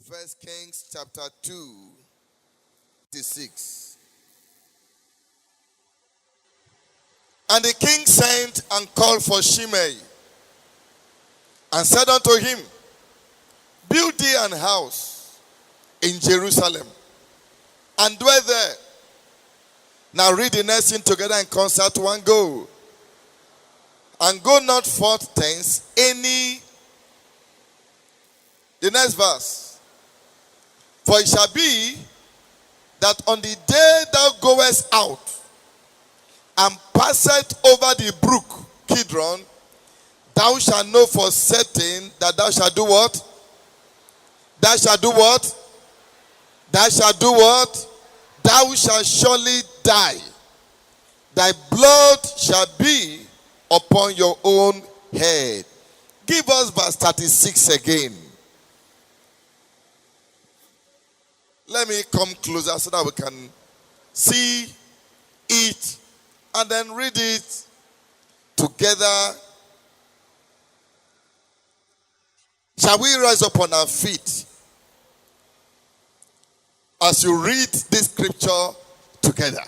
First Kings chapter 2, 6. And the king sent and called for Shimei and said unto him, Build thee an house in Jerusalem and dwell there. Now read the next thing together in concert. One go. And go not forth thence any. The next verse. For it shall be that on the day thou goest out and passest over the brook Kidron, thou shalt know for certain that thou shalt do what? Thou shalt do what? Thou shalt do what? Thou shalt surely die. Thy blood shall be upon your own head. Give us verse 36 again. Let me come closer so that we can see it and then read it together. Shall we rise up on our feet as you read this scripture together?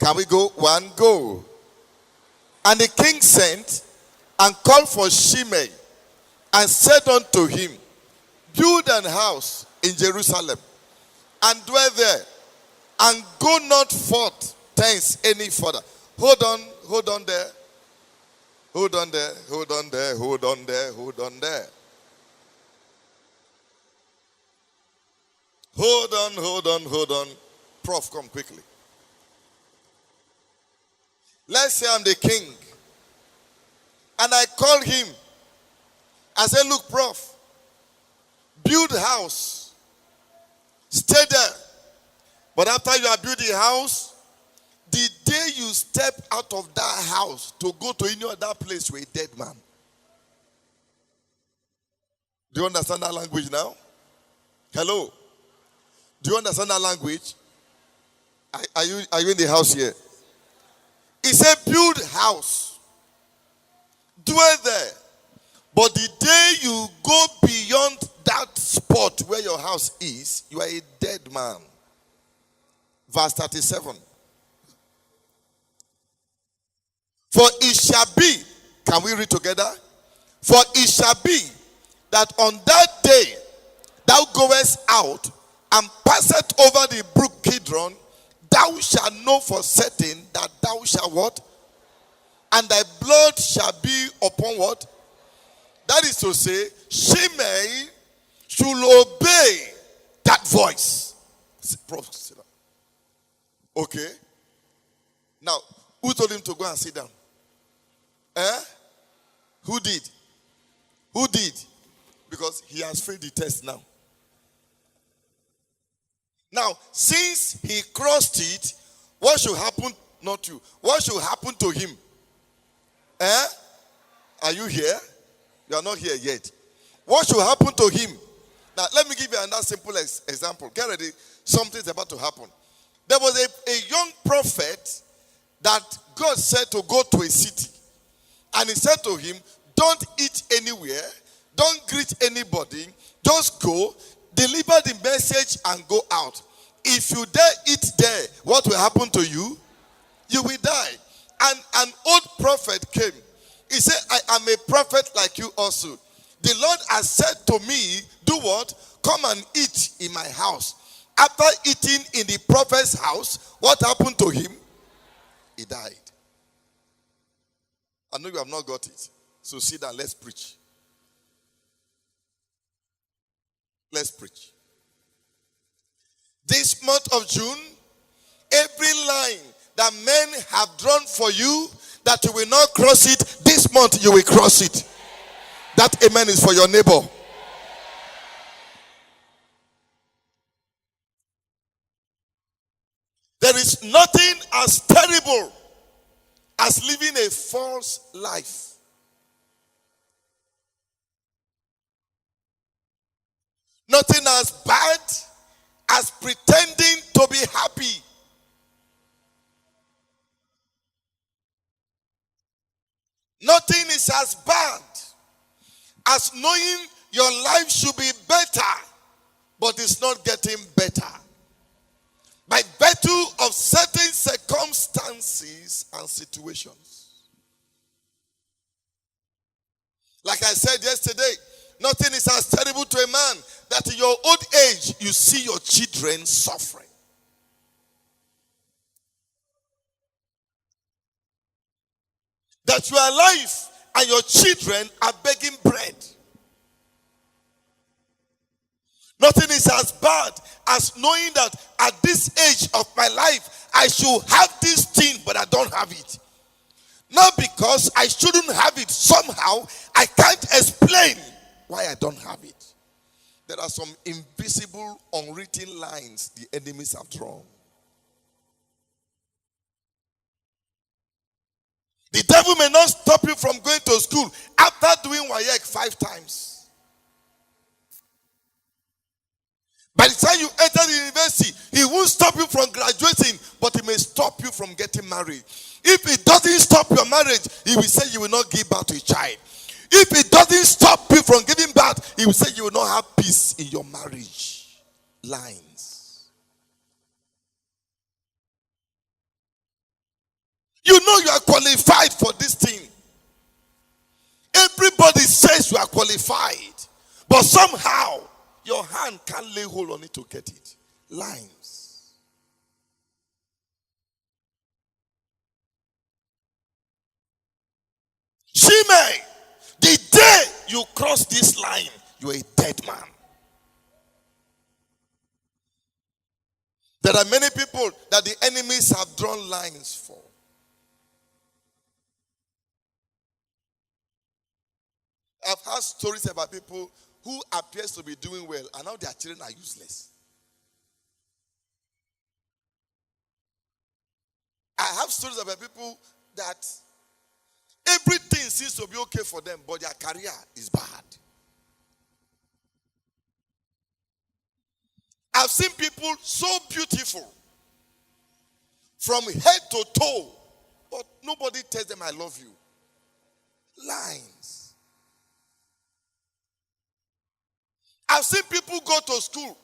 Can we go? One, go. And the king sent and called for Shimei and said unto him, Build an house in Jerusalem and dwell there, and go not forth thence any further. Hold on there. Hold on there. Hold on there. Hold on. Prof, come quickly. Let's say I'm the king. And I call him. I say, look, Prof, build house. Stay there. But after you have built the house, the day you step out of that house to go to any other place, you're a dead man. Do you understand that language now? Hello? Do you understand that language? Are you in the house here? He said, build house. Dwell there. But the day you go beyond that spot where your house is, you are a dead man. Verse 37. For it shall be, can we read together? For it shall be that on that day thou goest out and passest over the brook Kidron, thou shalt know for certain that thou shalt what? And thy blood shall be upon what? That is to say, Shimei should obey that voice. Okay. Now, who told him to go and sit down? Who did? Who did? Because he has failed the test now. Now, since he crossed it, what should happen? Not you. What should happen to him? Are you here? You are not here yet. What should happen to him? Now, let me give you another simple example. Get ready. Something's about to happen. There was a young prophet that God said to go to a city. And he said to him, don't eat anywhere. Don't greet anybody. Just go, deliver the message and go out. If you dare eat there, what will happen to you? You will die. And an old prophet came. He said, I am a prophet like you also. The Lord has said to me, do what? Come and eat in my house. After eating in the prophet's house, what happened to him? He died. I know you have not got it. So sit down, let's preach. Let's preach. This month of June, every line that men have drawn for you, that you will not cross it, this month you will cross it. That amen is for your neighbor. There is nothing as terrible as living a false life. Nothing as bad as pretending to be happy. Nothing is as bad as knowing your life should be better, but it's not getting better. By virtue of certain circumstances and situations. Like I said yesterday, nothing is as terrible to a man that in your old age you see your children suffering. That you are alive and your children are begging bread. Nothing is as bad as knowing that at this age of my life, I should have this thing, but I don't have it. Not because I shouldn't have it. Somehow, I can't explain why I don't have it. There are some invisible, unwritten lines the enemies have drawn. The devil may not stop you from going to school after doing WAEC 5 times. By the time you enter the university, he won't stop you from graduating, but he may stop you from getting married. If it doesn't stop your marriage, he will say you will not give birth to a child. If it doesn't stop you from giving birth, he will say you will not have peace in your marriage. Lines. You know you are qualified for this thing. Everybody says you are qualified, but somehow your hand can't lay hold on it to get it. Lines. Shimei, the day you cross this line, you're a dead man. There are many people that the enemies have drawn lines for. I've heard stories about people who appears to be doing well and now their children are useless. I have stories about people that everything seems to be okay for them, but their career is bad. I've seen people so beautiful from head to toe, but nobody tells them I love you. Lines. I've seen people go to school.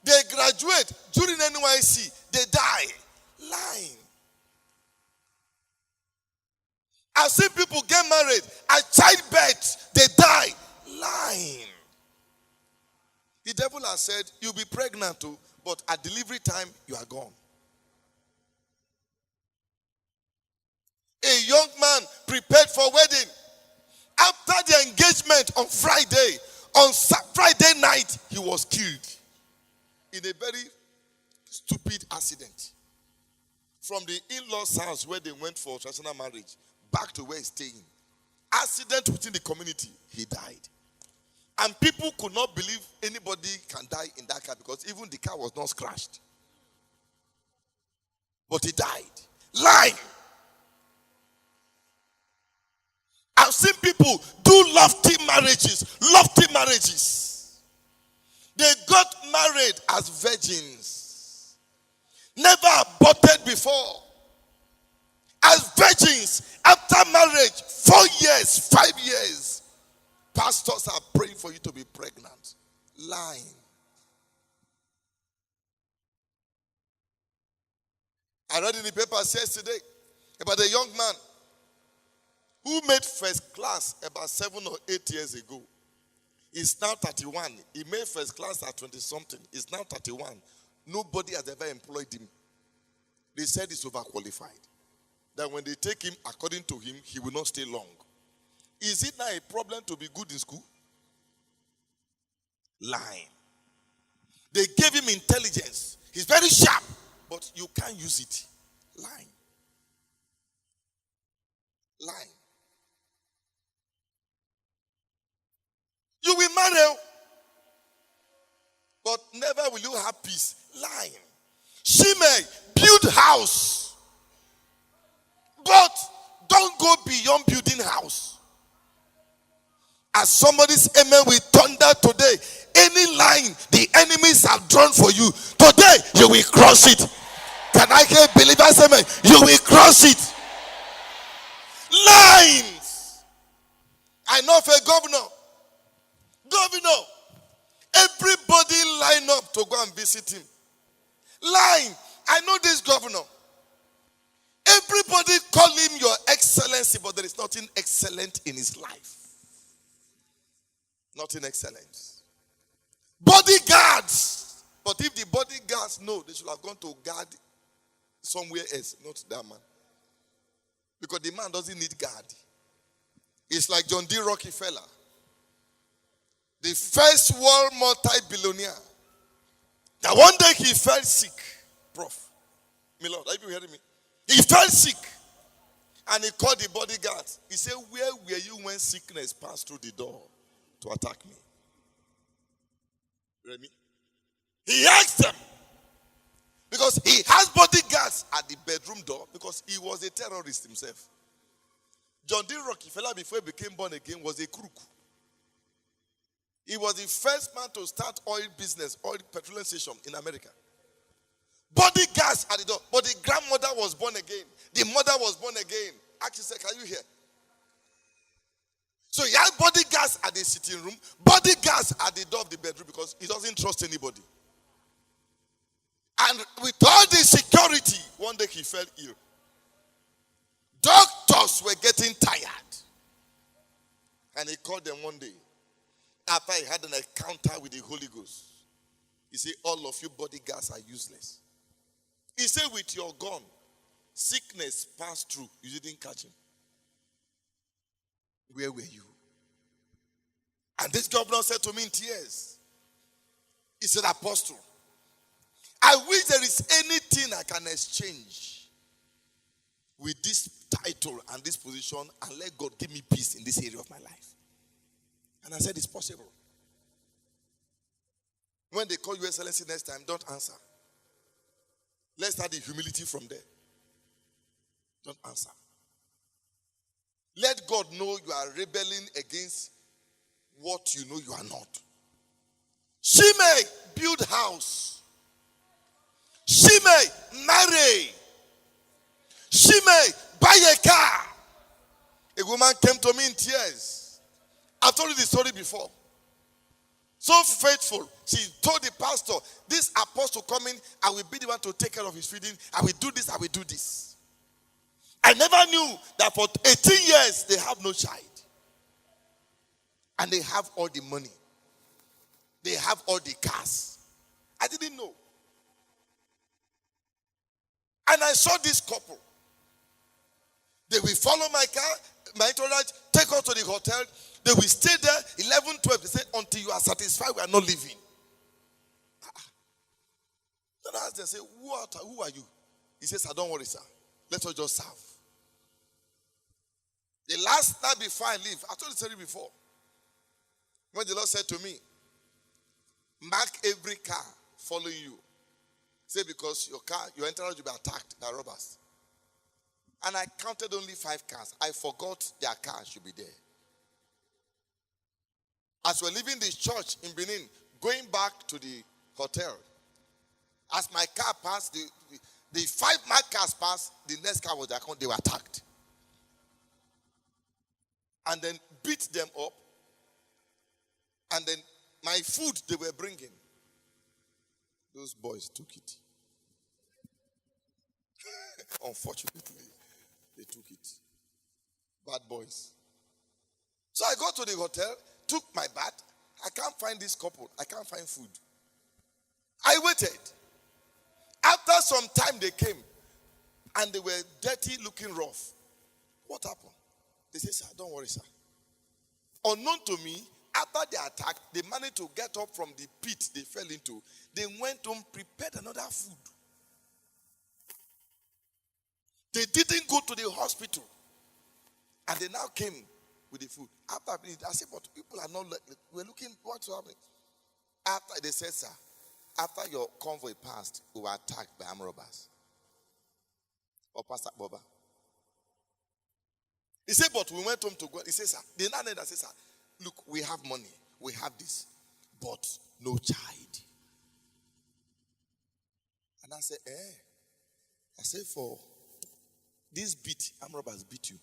They graduate during NYC. They die. Lying. I've seen people get married. At childbirth, they die. Lying. The devil has said, you'll be pregnant too, but at delivery time, you are gone. A young man prepared for wedding. After the engagement on Friday, on Friday night, he was killed in a very stupid accident. From the in-laws' house where they went for traditional marriage, back to where he's staying. Accident within the community, he died. And people could not believe anybody can die in that car because even the car was not scratched. But he died. Lying. I've seen people do lofty marriages. Lofty marriages. They got married as virgins. Never aborted before. As virgins, after marriage, 4 years, 5 years, pastors are praying for you to be pregnant. Lying. I read in the papers yesterday about a young man who made first class about 7 or 8 years ago. He's now 31. He made first class at 20-something. He's now 31. Nobody has ever employed him. They said he's overqualified. That when they take him, according to him, he will not stay long. Is it now a problem to be good in school? Lying. They gave him intelligence. He's very sharp, but you can't use it. Lying. Lying. You will marry, but never will you have peace. Lying. Shimei, build house, but don't go beyond building house. As somebody's amen will thunder today, any line the enemies have drawn for you, today you will cross it. Can I hear believers amen? You will cross it. Lines. I know of a governor Governor. Everybody line up to go and visit him. Line. I know this governor. Everybody call him your excellency, but there is nothing excellent in his life. Nothing excellent. Bodyguards. But if the bodyguards know, they should have gone to guard somewhere else, not that man. Because the man doesn't need guard. It's like John D. Rockefeller, the first world multi-billionaire. That one day he felt sick. Prof. Milord, are you hearing me? He felt sick. And he called the bodyguard. He said, where were you when sickness passed through the door to attack me? Remy? He asked them. Because he has bodyguards at the bedroom door because he was a terrorist himself. John D. Rockefeller, before he became born again, was a crook. He was the first man to start oil business, oil petroleum station in America. Bodyguards at the door. But the grandmother was born again. The mother was born again. Actually said, can you hear? So he had bodyguards at the sitting room, bodyguards at the door of the bedroom because he doesn't trust anybody. And with all the security, one day he fell ill. Doctors were getting tired. And he called them one day. After he had an encounter with the Holy Ghost. He said, all of you bodyguards are useless. He said, with your gun, sickness passed through. You didn't catch him. Where were you? And this governor said to me in tears. He said, Apostle, I wish there is anything I can exchange with this title and this position and let God give me peace in this area of my life. And I said, it's possible. When they call you excellency next time, don't answer. Let's start the humility from there. Don't answer. Let God know you are rebelling against what you know you are not. She may build house. She may marry. She may buy a car. A woman came to me in tears. I've told you the story before. So faithful. She told the pastor, this apostle coming, I will be the one to take care of his feeding. I will do this, I will do this. I never knew that for 18 years they have no child. And they have all the money. They have all the cars. I didn't know. And I saw this couple. They will follow my car, my entourage, take us to the hotel. They will stay there 11, 12. They say, until you are satisfied, we are not leaving. Then I asked them, say, who are you? He says, don't worry, sir. Let us just serve. The last night before I leave, I told the story before. When the Lord said to me, mark every car following you. Say, because your entourage will be attacked by robbers. And I counted only 5 cars. I forgot their car should be there. As we're leaving the church in Benin, going back to the hotel, as my car passed, the 5 marked cars passed, the next car was their account, they were attacked. And then beat them up. And then my food they were bringing, those boys took it. Unfortunately, they took it. Bad boys. So I got to the hotel, took my bath. I can't find this couple. I can't find food. I waited. After some time they came and they were dirty, looking rough. What happened? They said, sir, don't worry, sir. Unknown to me, after the attack, they managed to get up from the pit they fell into. They went home, prepared another food. They didn't go to the hospital. And they now came with the food. After I said, but people are not, we're looking, what's happening? After they said, sir, after your convoy passed, we were attacked by armed robbers. Or Pastor Boba. He said, but we went home to go. He said, sir, the landlord said, sir, look, we have money, we have this, but no child. And I said, I said, for this beat, armed robbers beat you.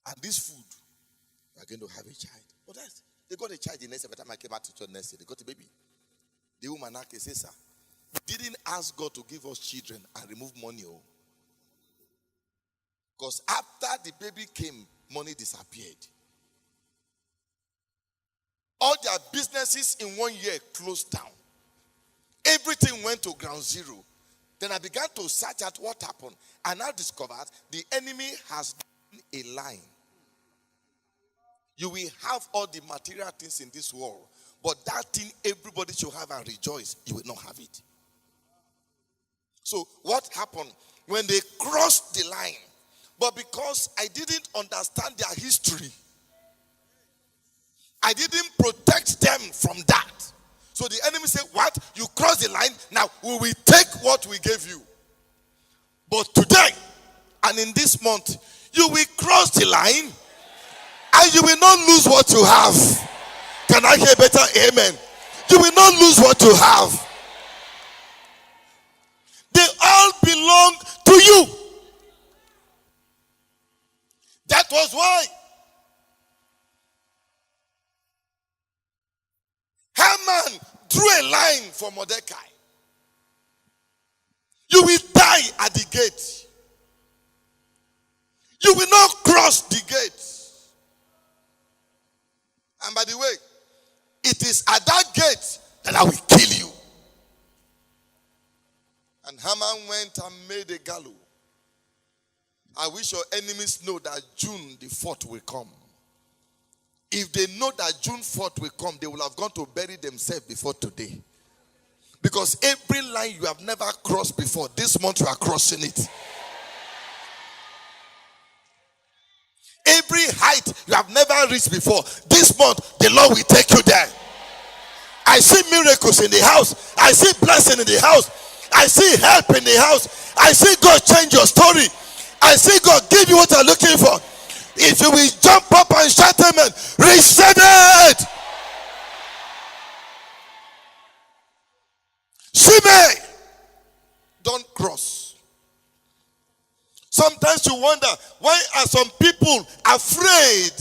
And this food, you are going to have a child. But They got a child the next day. By the time I came back to church next day, they got a baby. The woman says, sir, didn't ask God to give us children and remove money. Because after the baby came, money disappeared. All their businesses in 1 year closed down. Everything went to ground zero. Then I began to search out what happened. And I discovered the enemy has done a line. You will have all the material things in this world, but that thing everybody should have and rejoice, you will not have it. So what happened when they crossed the line? But because I didn't understand their history, I didn't protect them from that. So the enemy said, what? You crossed the line, now we will take what we gave you. But today, and in this month, you will cross the line, and you will not lose what you have. Can I hear better? Amen. You will not lose what you have. They all belong to you. That was why Haman drew a line for Mordecai. You will die at the gate. You will not cross the gate. And by the way, it is at that gate that I will kill you. And Haman went and made a gallows. I wish your enemies know that June the 4th will come. If they know that June 4th will come, they will have gone to bury themselves before today. Because every line you have never crossed before, this month you are crossing it. Every height you have never reached before, this month the Lord will take you there. I see miracles in the house. I see blessing in the house. I see help in the house. I see God change your story. I see God give you what you're looking for. If you will jump up and shout amen, receive it. Shime, don't cross. Sometimes you wonder, why are some people afraid?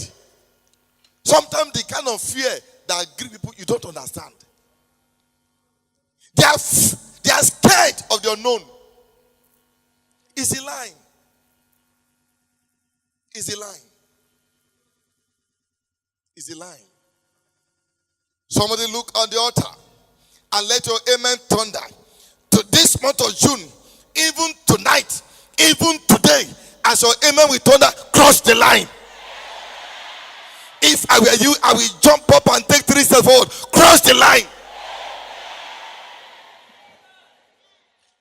Sometimes the kind of fear that grips people you don't understand. They are scared of the unknown. It's a lie. It's a lie. It's a lie. Somebody look on the altar and let your amen thunder. To this month of June, even tonight, even today, as your amen will thunder, cross the line. If I were you, I will jump up and take 3 steps forward. Cross the line.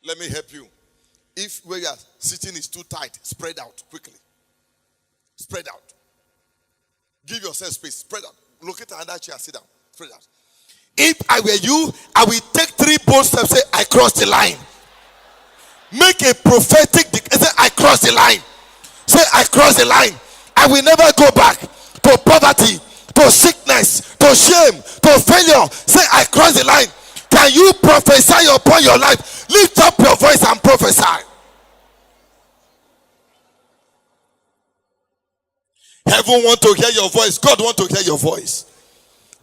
Let me help you. If where you are sitting is too tight, spread out quickly. Spread out. Give yourself space. Spread out. Locate another chair. Sit down. Spread out. If I were you, I will take 3 bold steps. Say, I cross the line. Make a prophetic say, I cross the line. Say, I cross the line. I will never go back to poverty, to sickness, to shame, to failure. Say, I cross the line. Can you prophesy upon your life? Lift up your voice and prophesy. Heaven want to hear your voice. God want to hear your voice.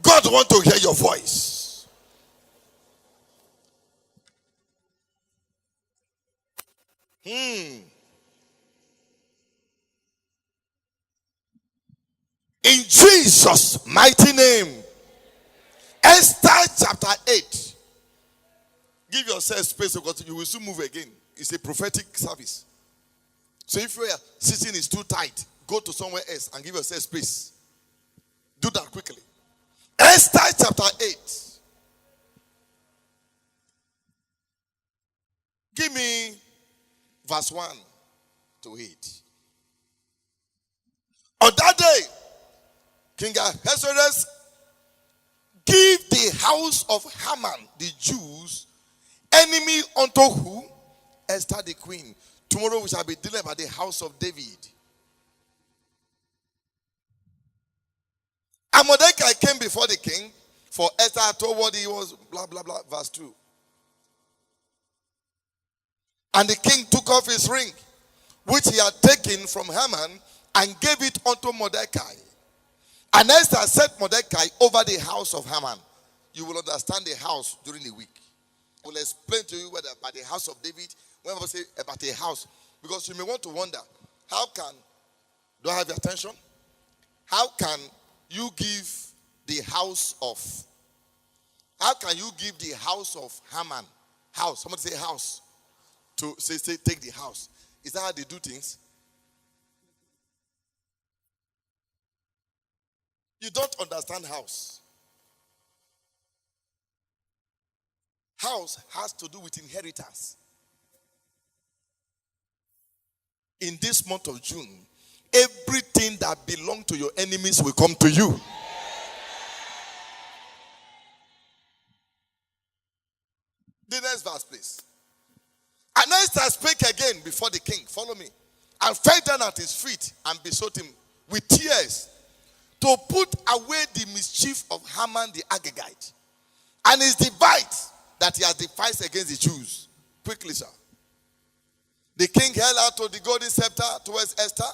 God want to hear your voice. In Jesus' mighty name. Esther chapter 8. Give yourself space because you will soon move again. It's a prophetic service. So if your sitting is too tight, go to somewhere else and give yourself space. Do that quickly. Esther chapter 8. Give me verse 1 to 8. On that day, King Ahasuerus give the house of Haman, the Jews, enemy unto who? Esther the queen. Tomorrow we shall be dealing about the house of David. And Mordecai came before the king, for Esther told what he was, blah, blah, blah, verse 2. And the king took off his ring, which he had taken from Haman, and gave it unto Mordecai. And Esther set Mordecai over the house of Haman. You will understand the house during the week. I will explain to you whether about the house of David, when I say about a house. Because you may want to wonder, do I have your attention? How can you give the house of, how can you give the house of Haman, house, somebody say house, to say take the house. Is that how they do things? You don't understand house. House has to do with inheritance. In this month of June, everything that belongs to your enemies will come to you. The next verse, please. And Esther spake again before the king. Follow me. And fell down at his feet and besought him with tears to put away the mischief of Haman the Agagite and his device that he has devised against the Jews. Quickly, sir. The king held out to the golden scepter towards Esther.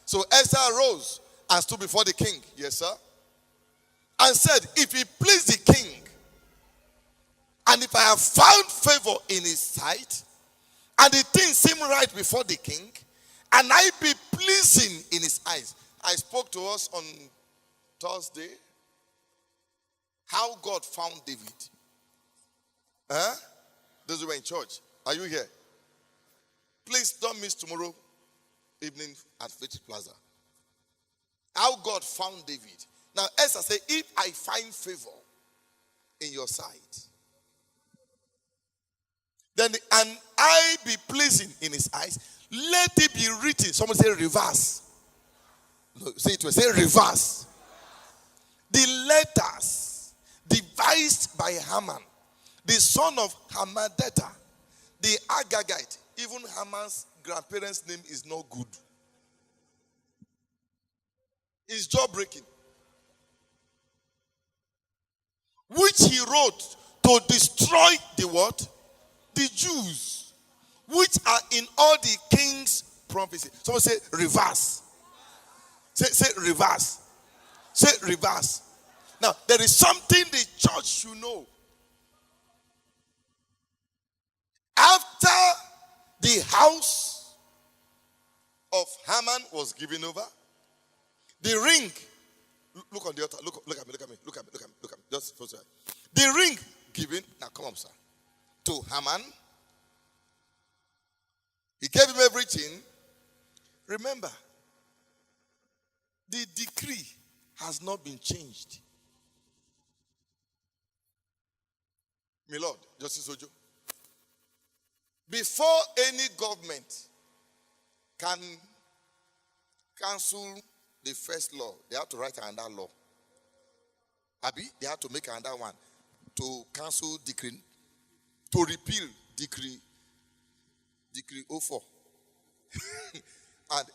So Esther arose and stood before the king. Yes, sir. And said, if it please the king, and if I have found favor in his sight, and the thing seem right before the king, and I be pleasing in his eyes. I spoke to us on Thursday how God found David. Those who were in church. Are you here? Please don't miss tomorrow evening at Faith Plaza. How God found David. Now Esther said, if I find favor in your sight, then and I be pleasing in his eyes, let it be written. Someone say reverse. No, say it will say reverse. The letters devised by Haman, the son of Hammedatha, the Agagite. Even Haman's grandparents' name is not good. It's jaw-breaking. Which he wrote to destroy the what? The Jews, which are in all the king's prophecy. Someone say reverse. Say reverse. Say reverse. Now, there is something the church should know. After the house of Haman was given over, the ring, look on the altar, look at me. Just for a second. The ring given, now come up, sir, to Haman. He gave him everything. Remember, the decree has not been changed. My Lord, Justice Ojo. Before any government can cancel the first law, they have to write another law. Abi, they have to make another one to cancel decree, to repeal decree 04. And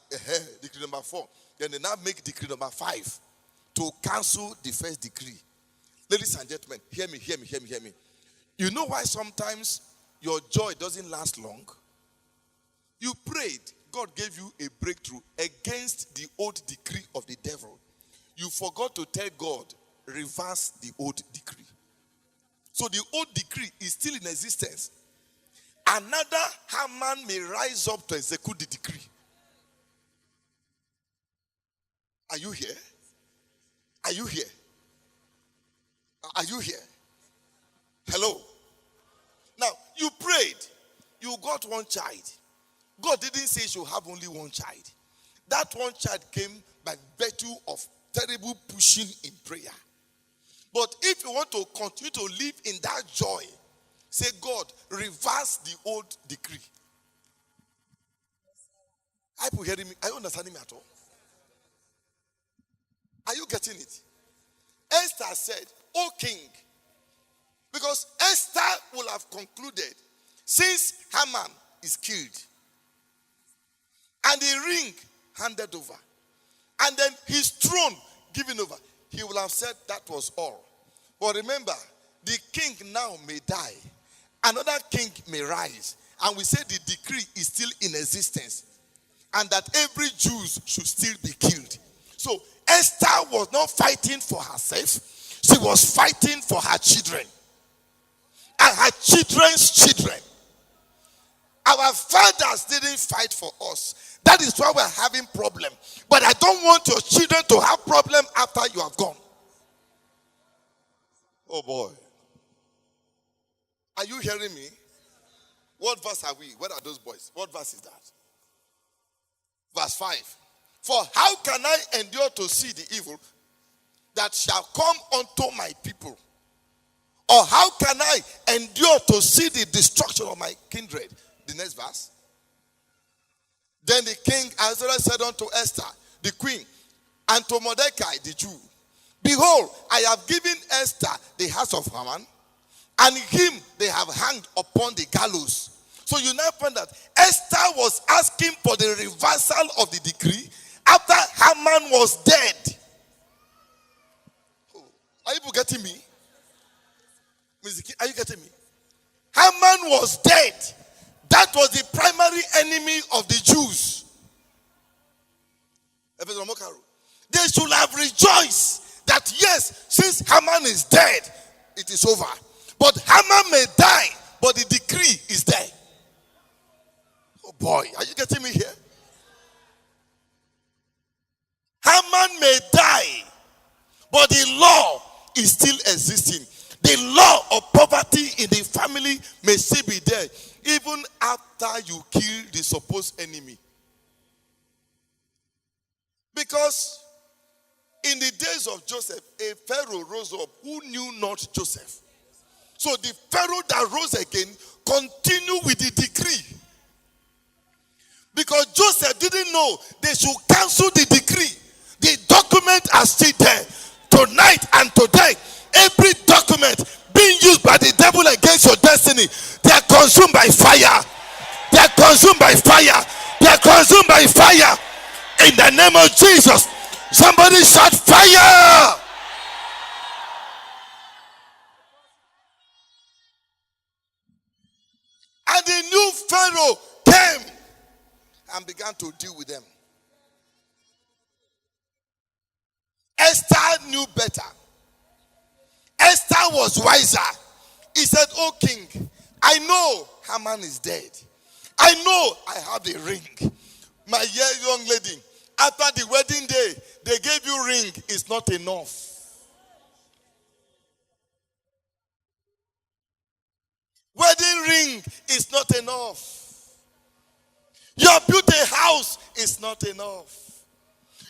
decree number 4. Then they now make decree number 5 to cancel the first decree. Ladies and gentlemen, hear me. You know why sometimes your joy doesn't last long? You prayed, God gave you a breakthrough against the old decree of the devil. You forgot to tell God, reverse the old decree. So the old decree is still in existence. Another Haman may rise up to execute the decree. Are you here? Are you here? Are you here? Hello? Now, you prayed. You got one child. God didn't say you should have only one child. That one child came by virtue of terrible pushing in prayer. But if you want to continue to live in that joy, say, God, reverse the old decree. Are you hearing me? Are you understanding me at all? Are you getting it? Esther said, O king, because Esther will have concluded, since Haman is killed, and the ring handed over, and then his throne given over, he will have said that was all. But remember, the king now may die. Another king may rise. And we say the decree is still in existence. And that every Jew should still be killed. So Esther was not fighting for herself. She was fighting for her children and her children's children. Our fathers didn't fight for us. That is why we're having problem. But I don't want your children to have problem after you have gone. Oh boy. Are you hearing me? What verse are we? What are those boys? What verse is that? Verse 5. For how can I endure to see the evil that shall come unto my people? Or how can I endure to see the destruction of my kindred? The next verse. Then the king Ahasuerus said unto Esther, the queen, and to Mordecai, the Jew, behold, I have given Esther the house of Haman, and him they have hanged upon the gallows. So you now find that Esther was asking for the reversal of the decree after Haman was dead. Are you getting me? Are you getting me? Haman was dead. That was the primary enemy of the Jews. They should have rejoiced that yes, since Haman is dead, it is over. But Haman may die, but the decree is there. Oh boy, are you getting me here? Haman may die, but the law is still existing. The law of poverty in the family may still be there, even after you kill the supposed enemy. Because in the days of Joseph, a Pharaoh rose up who knew not Joseph. So the Pharaoh that rose again continued with the decree. Because Joseph didn't know they should cancel the decree. The document are still there. Tonight and today, every document being used by the devil against your destiny, they are consumed by fire. They are consumed by fire. They are consumed by fire. In the name of Jesus, somebody shout fire. And the new Pharaoh came and began to deal with them. Esther knew better. Esther was wiser. He said, "Oh king, I know Haman is dead. I know I have the ring. My young lady, after the wedding day, they gave you ring. It's not enough. Wedding ring is not enough. You built a house is not enough.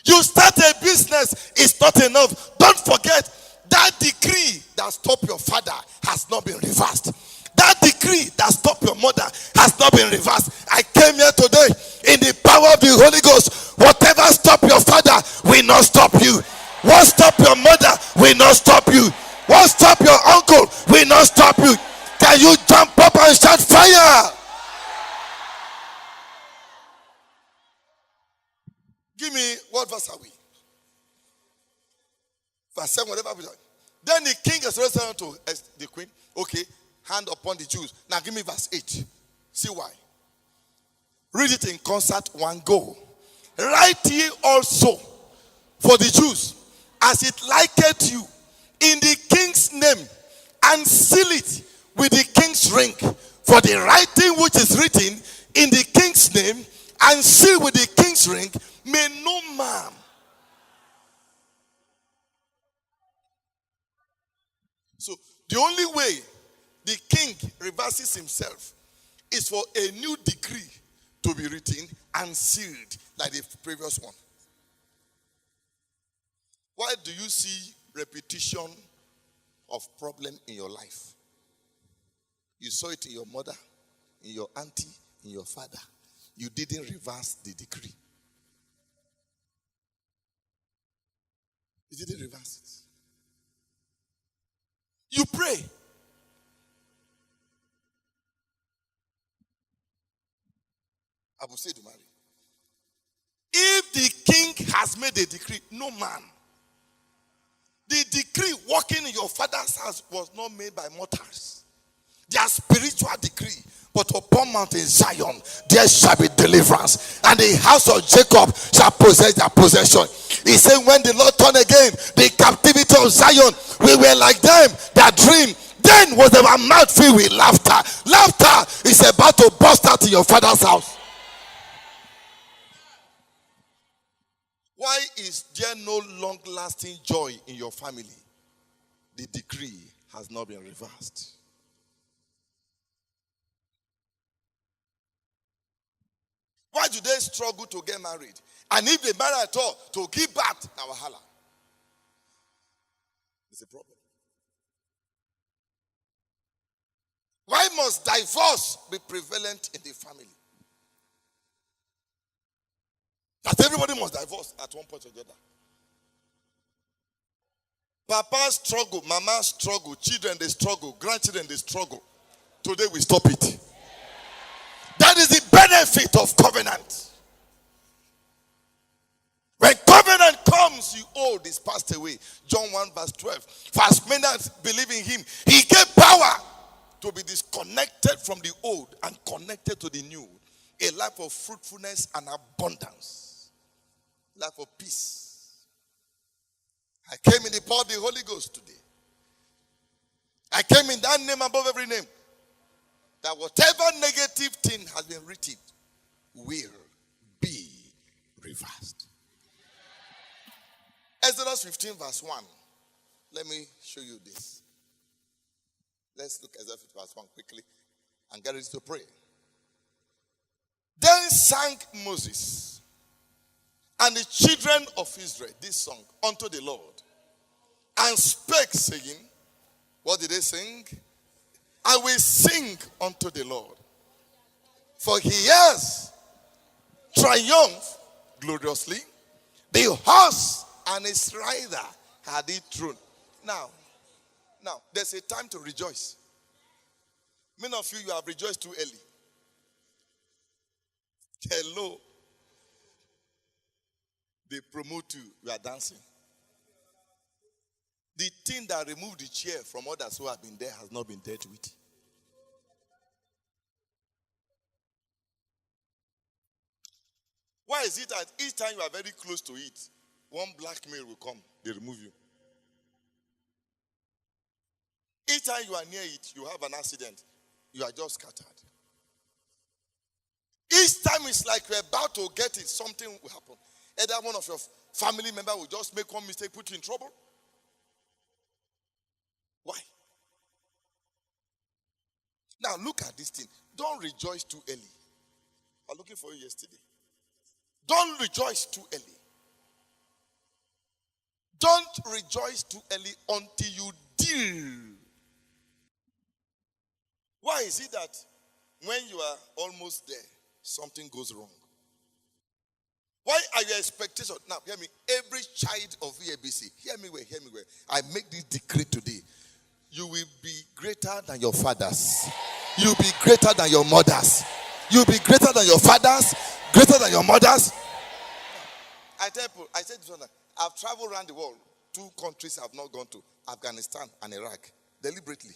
You start a business is not enough. Don't forget, that decree that stopped your father has not been reversed. That decree that stopped your mother has not been reversed. I came here today in the power of the Holy Ghost. Whatever stopped your father will not stop you. What stopped your mother will not stop you. What stopped your uncle will not stop you. Can you jump up and shout fire? Give me, what verse are we? Verse 7, whatever we are. Then the king is said to the queen, okay, hand upon the Jews. Now give me verse 8. See why. Read it in concert, one go. Write ye also for the Jews, as it liketh you, in the king's name, and seal it with the king's ring. For the writing which is written in the king's name, and sealed with the king's ring, may no man. So the only way the king reverses himself is for a new decree to be written and sealed like the previous one. Why do you see repetition of problem in your life? You saw it in your mother, in your auntie, in your father. You didn't reverse the decree. You didn't reverse it. You pray. Abu said to marry. If the king has made a decree, no man. The decree working in your father's house was not made by mortals. Their spiritual decree. But upon Mountain Zion there shall be deliverance, and the house of Jacob shall possess their possession. He said, when the Lord turned again the captivity of Zion, we were like them that dream. Then was our mouth filled with laughter. Laughter is about to burst out in your father's house. Why is there no long-lasting joy in your family? The decree has not been reversed. Why do they struggle to get married? And if they marry at all, to give birth, now wahala. It's a problem. Why must divorce be prevalent in the family? That everybody must divorce at one point or the other. Papa struggle, mama struggle, children they struggle, grandchildren they struggle. Today we stop it. That is the benefit of covenant. When covenant comes, you old is passed away. John 1 verse 12. For as many as believe in him, he gave power to be disconnected from the old and connected to the new. A life of fruitfulness and abundance. Life of peace. I came in the power of the Holy Ghost today. I came in that name above every name. That whatever negative thing has been written will be reversed. Exodus 15 verse 1. Let me show you this. Let's look at Exodus 15 verse 1 quickly and get ready to pray. Then sang Moses and the children of Israel this song unto the Lord, and spake, saying, what did they sing? I will sing unto the Lord, for he has triumphed gloriously. The horse and his rider had he thrown. Now, there's a time to rejoice. Many of you have rejoiced too early. Hello. They promote you. You are dancing. The thing that removed the chair from others who have been there has not been dealt with. Why is it that each time you are very close to it, one blackmail will come, they remove you? Each time you are near it, you have an accident, you are just scattered. Each time it's like you're about to get it, something will happen. Either one of your family members will just make one mistake, put you in trouble. Why? Now look at this thing. Don't rejoice too early. I was looking for you yesterday. Don't rejoice too early. Don't rejoice too early until you deal. Why is it that when you are almost there, something goes wrong? Why are your expectations? Now, hear me. Every child of VABC, hear me well. I make this decree today. You will be greater than your fathers. You'll be greater than your mothers. You'll be greater than your fathers, greater than your mothers. I said this one, I've traveled around the world. 2 countries I've not gone to, Afghanistan and Iraq, deliberately.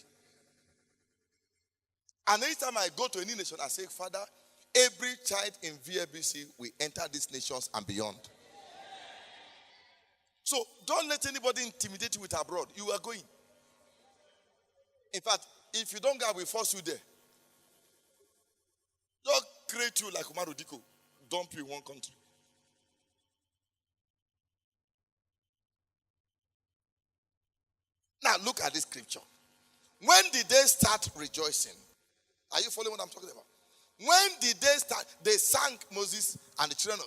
And anytime I go to any nation, I say, Father, every child in VABC will enter these nations and beyond. So don't let anybody intimidate you with abroad. You are going. In fact, if you don't go, we force you there. Don't create you like Umaru Diko. Dump you in one country. Now look at this scripture. When did they start rejoicing? Are you following what I'm talking about? When did they start? They sang Moses and the children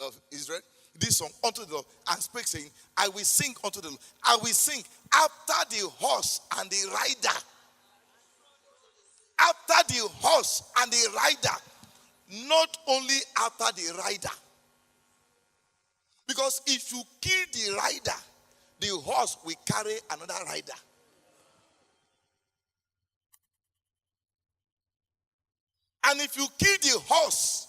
of Israel this song unto the Lord, and spake, saying, I will sing unto the Lord. I will sing after the horse and the rider. After the horse and the rider. Not only after the rider. Because if you kill the rider, the horse will carry another rider. And if you kill the horse,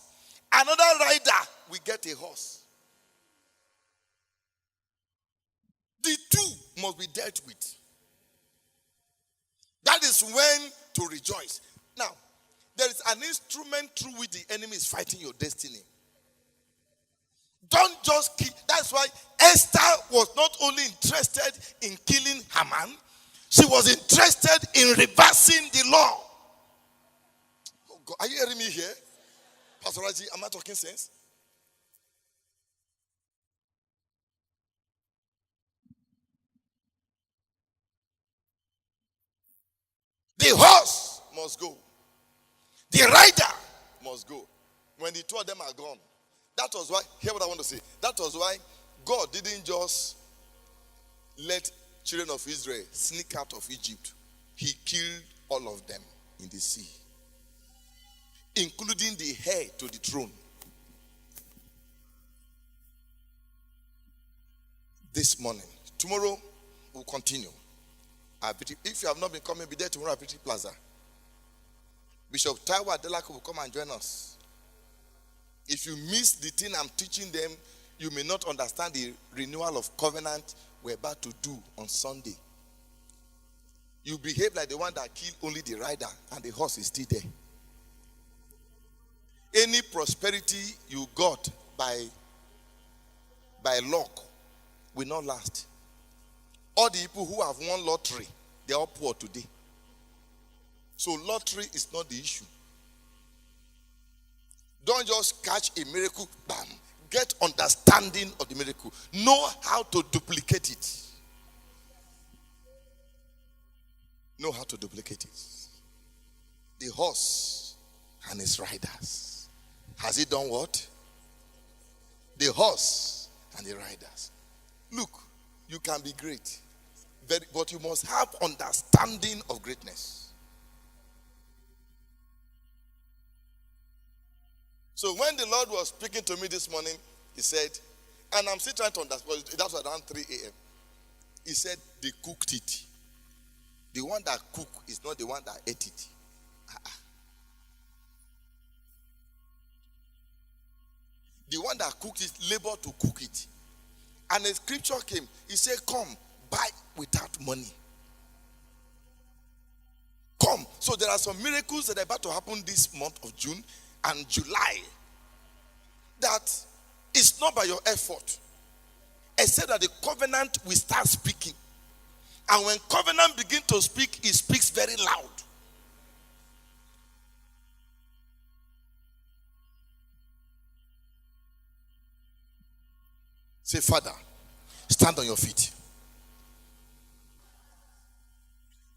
another rider will get a horse. The two must be dealt with. That is when to rejoice. Now, There is an instrument through which the enemy is fighting your destiny. Don't just kill. That's why Esther was not only interested in killing Haman, she was interested in reversing the law. Oh God, are you hearing me here? Pastor Raji, am I talking sense? The horse must go. The rider must go. When the two of them are gone. That was why, hear what I want to say. That was why God didn't just let children of Israel sneak out of Egypt. He killed all of them in the sea, including the heir to the throne. This morning. Tomorrow, we'll continue. If you have not been coming, be there tomorrow at Pretty Plaza. Bishop Taiwo Adelako will come and join us. If you miss the thing I'm teaching them, you may not understand the renewal of covenant we're about to do on Sunday. You behave like the one that killed only the rider and the horse is still there. Any prosperity you got by luck will not last. All the people who have won lottery, they are all poor today. So lottery is not the issue. Don't just catch a miracle, bam. Get understanding of the miracle. Know how to duplicate it. Know how to duplicate it. The horse and his riders. Has he done what? The horse and the riders. Look, you can be great, but you must have understanding of greatness. So when the Lord was speaking to me this morning, he said, and I'm still trying to understand, that was around 3 a.m. He said, they cooked it. The one that cooked is not the one that ate it. The one that cooked it labored to cook it. And a scripture came. He said, come, buy without money. Come. So there are some miracles that are about to happen this month of June and July, that is not by your effort, except that the covenant will start speaking. And when covenant begins to speak, it speaks very loud. Say, Father, stand on your feet.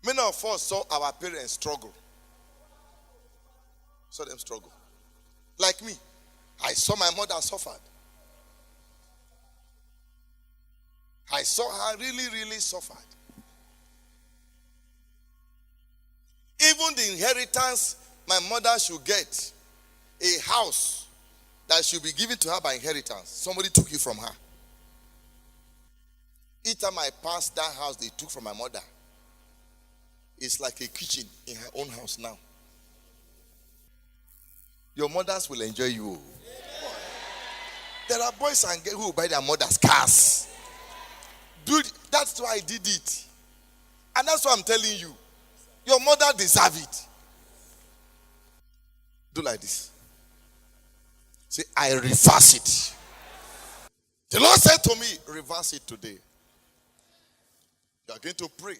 Many of us saw our parents struggle. Saw them struggle. Like me, I saw my mother suffered. I saw her really, really suffered. Even the inheritance my mother should get, a house that should be given to her by inheritance, somebody took it from her. Each time I passed that house they took from my mother, it's like a kitchen in her own house now. Your mothers will enjoy you. There are boys and girls who buy their mothers cars. Dude, that's why I did it. And that's why I'm telling you. Your mother deserves it. Do like this. Say, I reverse it. The Lord said to me, reverse it today. You are going to pray.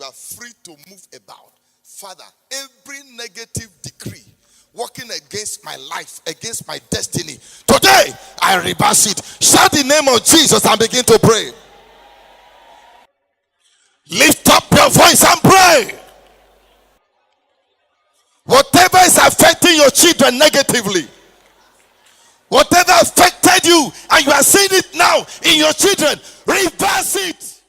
You are free to move about. Father, every negative decree working against my life, against my destiny, today I reverse it. Shout the name of Jesus and begin to pray. Lift up your voice and pray. Whatever is affecting your children negatively, whatever affected you and you are seeing it now in your children, reverse it.